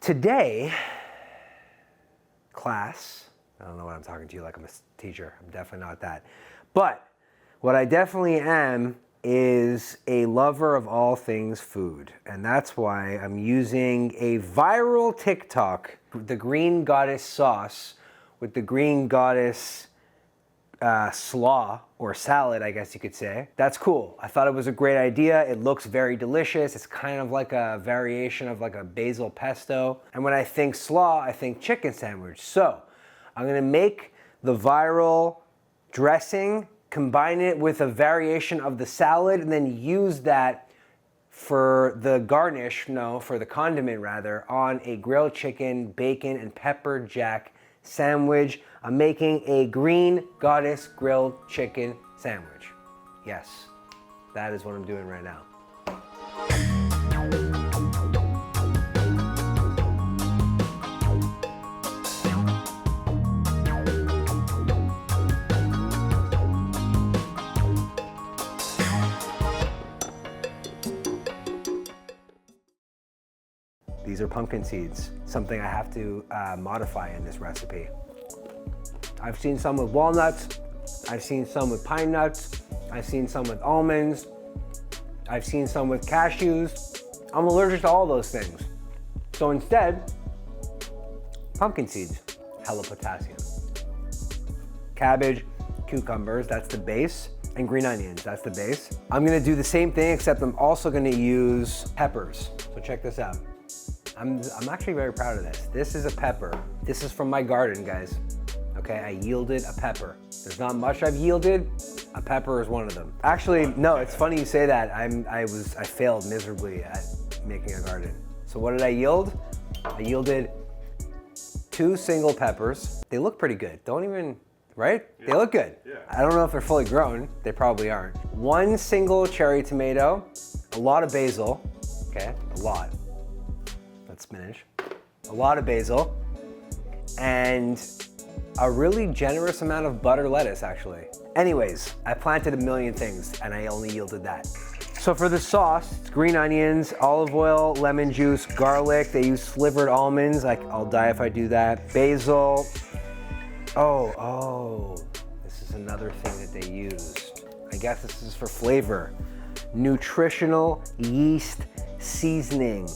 Today, class, I don't know what I'm talking to you like I'm a teacher. I'm definitely not that. But what I definitely am is a lover of all things food. And that's why I'm using a viral TikTok, the Green Goddess sauce with the Green Goddess slaw or salad, I guess you could say. That's cool. I thought it was a great idea. It looks very delicious. It's kind of like a variation of like a basil pesto. And when I think slaw, I think chicken sandwich. So I'm gonna make the viral dressing, combine it with a variation of the salad, and then use that for the garnish, no, for the condiment rather, on a grilled chicken, bacon, and pepper jack sandwich. I'm making a Green Goddess grilled chicken sandwich. Yes, that is what I'm doing right now. These are pumpkin seeds, something I have to modify in this recipe. I've seen some with walnuts, I've seen some with pine nuts, I've seen some with almonds, I've seen some with cashews. I'm allergic to all those things. So instead, pumpkin seeds, hella potassium. Cabbage, cucumbers, that's the base, and green onions, that's the base. I'm gonna do the same thing, except I'm also gonna use peppers. So check this out. I'm actually very proud of this. This is a pepper. This is from my garden, guys. Okay, I yielded a pepper. There's not much I've yielded. A pepper is one of them. Actually, no, it's funny you say that. I failed miserably at making a garden. So what did I yield? I yielded 2 single peppers. They look pretty good. Don't even, right? Yeah. They look good. Yeah. I don't know if they're fully grown. They probably aren't. 1 single cherry tomato, a lot of basil, okay, a lot. That's spinach. A lot of basil, and a really generous amount of butter lettuce, actually. Anyways, I planted a million things and I only yielded that. So for the sauce, it's green onions, olive oil, lemon juice, garlic. They use slivered almonds. I'll die if I do that. Basil. Oh, this is another thing that they used. I guess this is for flavor. Nutritional yeast seasoning.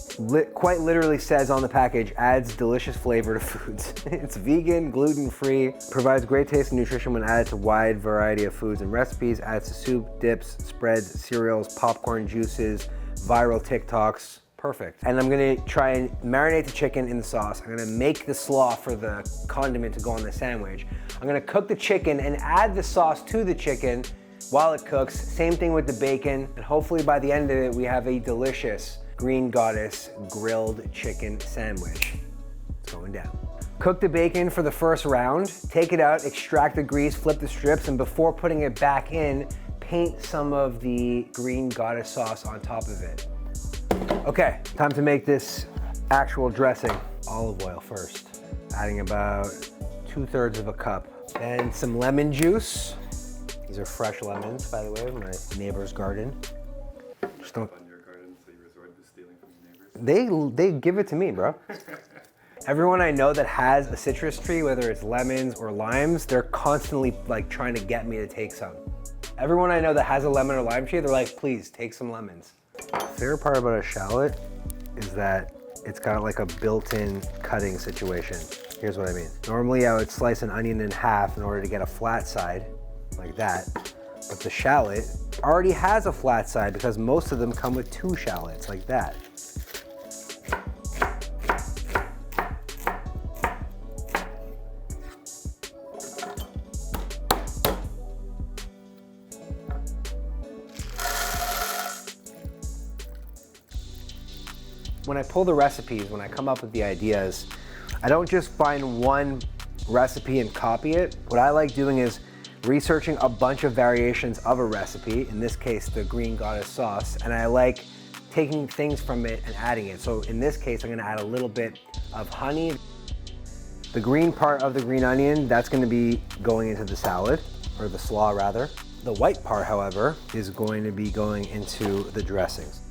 Quite literally says on the package, adds delicious flavor to foods. It's vegan, gluten-free, provides great taste and nutrition when added to a wide variety of foods and recipes, adds to soup, dips, spreads, cereals, popcorn, juices, viral TikToks. Perfect. And I'm gonna try and marinate the chicken in the sauce. I'm gonna make the slaw for the condiment to go on the sandwich. I'm gonna cook the chicken and add the sauce to the chicken while it cooks. Same thing with the bacon, and hopefully by the end of it, we have a delicious Green Goddess grilled chicken sandwich. It's going down. Cook the bacon for the first round, take it out, extract the grease, flip the strips, and before putting it back in, paint some of the Green Goddess sauce on top of it. Okay, time to make this actual dressing. Olive oil first, adding about 2/3 of a cup. Then some lemon juice. These are fresh lemons, by the way, from my neighbor's garden. Just don't. On your garden, so you resort to stealing from your neighbors? They give it to me, bro. Everyone I know that has a citrus tree, whether it's lemons or limes, they're constantly like trying to get me to take some. Everyone I know that has a lemon or lime tree, they're like, please take some lemons. The favorite part about a shallot is that it's got like a built-in cutting situation. Here's what I mean. Normally I would slice an onion in half in order to get a flat side, like that. But the shallot already has a flat side because most of them come with 2 shallots, like that. When I pull the recipes, when I come up with the ideas, I don't just find one recipe and copy it. What I like doing is researching a bunch of variations of a recipe, in this case, the Green Goddess sauce, and I like taking things from it and adding it. So in this case, I'm gonna add a little bit of honey. The green part of the green onion, that's gonna be going into the salad, or the slaw rather. The white part, however, is going to be going into the dressings.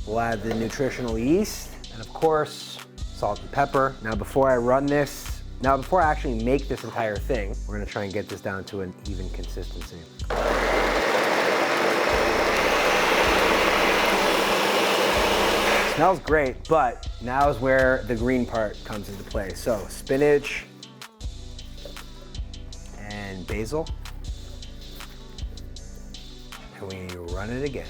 We'll add the nutritional yeast, and of course, salt and pepper. Now before I actually make this entire thing, we're gonna try and get this down to an even consistency. Smells great, but now is where the green part comes into play. So spinach and basil. And we run it again.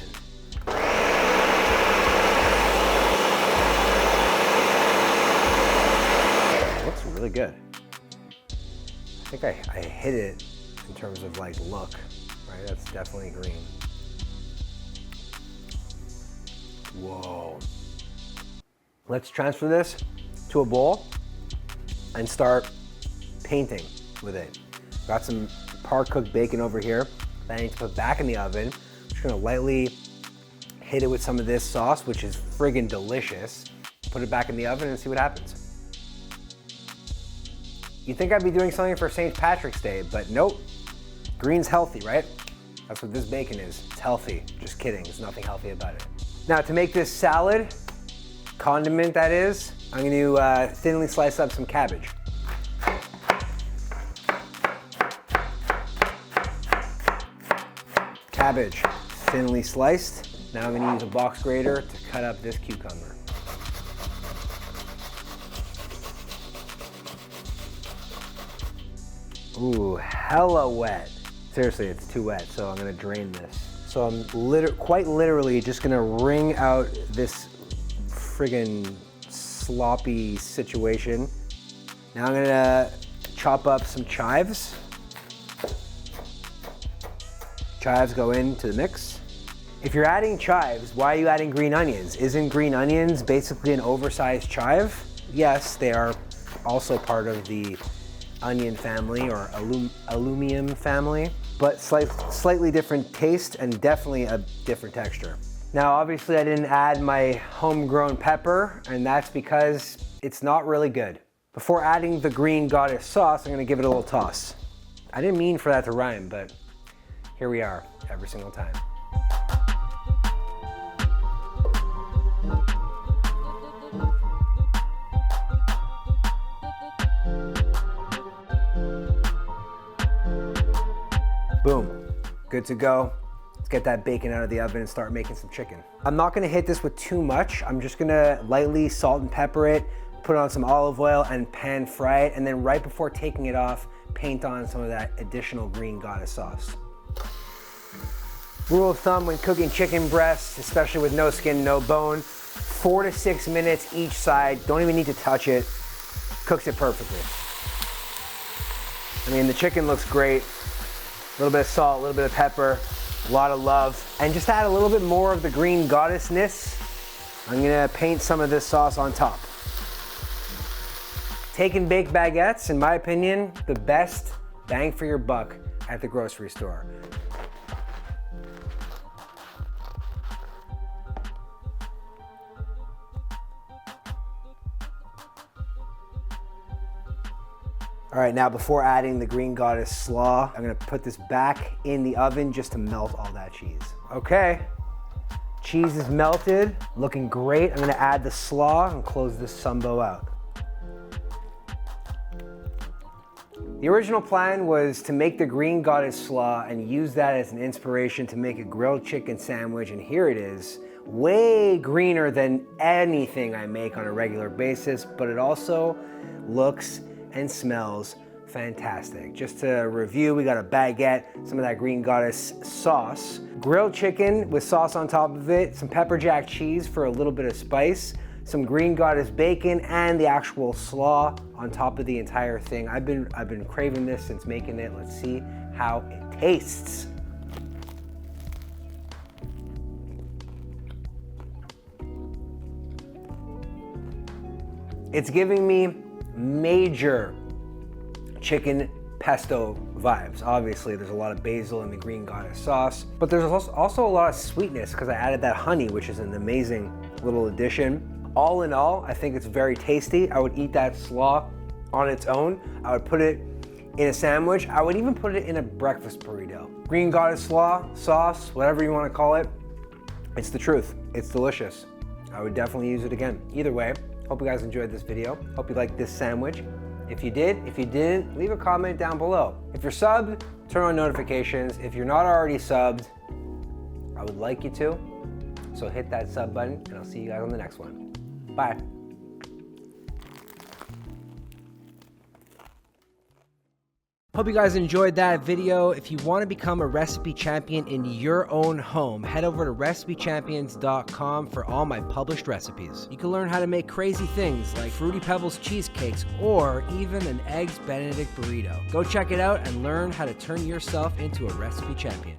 It looks really good. I think I hit it in terms of like look, right? That's definitely green. Whoa. Let's transfer this to a bowl and start painting with it. Got some par-cooked bacon over here that I need to put back in the oven. I'm just gonna lightly hit it with some of this sauce, which is friggin' delicious. Put it back in the oven and see what happens. You'd think I'd be doing something for St. Patrick's Day, but nope. Green's healthy, right? That's what this bacon is. It's healthy. Just kidding, there's nothing healthy about it. Now to make this salad, condiment that is, I'm gonna thinly slice up some cabbage. Cabbage, thinly sliced. Now I'm gonna use a box grater to cut up this cucumber. Ooh, hella wet. Seriously, it's too wet, so I'm gonna drain this. So I'm quite literally just gonna wring out this friggin' sloppy situation. Now I'm gonna chop up some chives. Chives go into the mix. If you're adding chives, why are you adding green onions? Isn't green onions basically an oversized chive? Yes, they are also part of the onion family or aluminum family, but slightly different taste and definitely a different texture. Now, obviously I didn't add my homegrown pepper, and that's because it's not really good. Before adding the green goddess sauce, I'm gonna give it a little toss. I didn't mean for that to rhyme, but here we are every single time. Boom, good to go. Let's get that bacon out of the oven and start making some chicken. I'm not gonna hit this with too much. I'm just gonna lightly salt and pepper it, put on some olive oil and pan fry it, and then right before taking it off, paint on some of that additional green goddess sauce. Rule of thumb when cooking chicken breasts, especially with no skin, no bone, 4 to 6 minutes each side, don't even need to touch it, cooks it perfectly. I mean, the chicken looks great. A little bit of salt, a little bit of pepper, a lot of love, and just add a little bit more of the green goddessness. I'm gonna paint some of this sauce on top. Take and bake baguettes, in my opinion, the best bang for your buck at the grocery store. All right, now before adding the green goddess slaw, I'm gonna put this back in the oven just to melt all that cheese. Okay, cheese is melted, looking great. I'm gonna add the slaw and close this sumbo out. The original plan was to make the green goddess slaw and use that as an inspiration to make a grilled chicken sandwich, and here it is. Way greener than anything I make on a regular basis, but it also looks and smells fantastic. Just to review, we got a baguette, some of that green goddess sauce, grilled chicken with sauce on top of it, some pepper jack cheese for a little bit of spice, some green goddess bacon, and the actual slaw on top of the entire thing. I've been craving this since making it. Let's see how it tastes. It's giving me major chicken pesto vibes. Obviously, there's a lot of basil in the green goddess sauce, but there's also a lot of sweetness because I added that honey, which is an amazing little addition. All in all, I think it's very tasty. I would eat that slaw on its own. I would put it in a sandwich. I would even put it in a breakfast burrito. Green goddess slaw, sauce, whatever you want to call it, it's the truth. It's delicious. I would definitely use it again. Either way, Hope you guys enjoyed this video. Hope you liked this sandwich. If you did, if you didn't, leave a comment down below. If you're subbed, turn on notifications. If you're not already subbed, I would like you to. So hit that sub button, and I'll see you guys on the next one. Bye. Hope you guys enjoyed that video. If you want to become a recipe champion in your own home, head over to recipechampions.com for all my published recipes. You can learn how to make crazy things like Fruity Pebbles cheesecakes or even an Eggs Benedict burrito. Go check it out and learn how to turn yourself into a recipe champion.